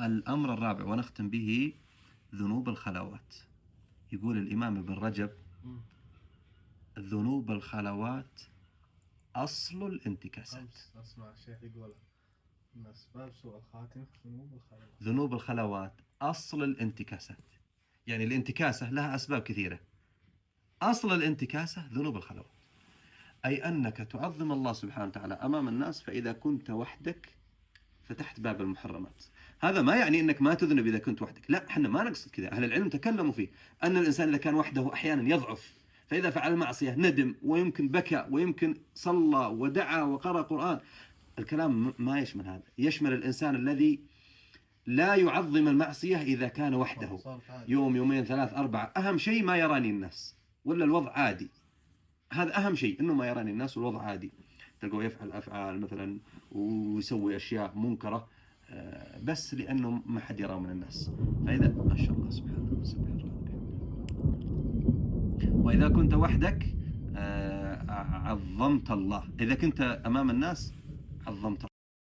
الأمر الرابع ونختم به ذنوب الخلوات. يقول الإمام ابن رجب: ذنوب الخلوات أصل الانتكاسات. أسمع الشيخ يقول من أسباب سوء الخاتمة ذنوب الخلوات أصل الانتكاسات، يعني الانتكاسة لها أسباب كثيرة. أصل الانتكاسة ذنوب الخلوات، أي أنك تعظم الله سبحانه وتعالى أمام الناس، فإذا كنت وحدك فتحت باب المحرمات. هذا ما يعني أنك ما تذنب إذا كنت وحدك، لا، احنا ما نقصد كذا. أهل العلم تكلموا فيه أن الإنسان إذا كان وحده أحيانا يضعف، فإذا فعل معصية ندم ويمكن بكى ويمكن صلى ودعا وقرأ قرآن. الكلام ما يشمل هذا، يشمل الإنسان الذي لا يعظم المعصية إذا كان وحده يوم يومين ثلاث أربعة. أهم شيء ما يراني الناس ولا الوضع عادي. هذا أهم شيء، إنه ما يراني الناس والوضع عادي. تلقوا يفعل أفعال مثلا ويسوي أشياء منكرة بس لأنه ما حد يراه من الناس. فإذا ما شاء الله سبحانه وتعالى. وإذا كنت وحدك عظمت الله، إذا كنت أمام الناس عظمت الله.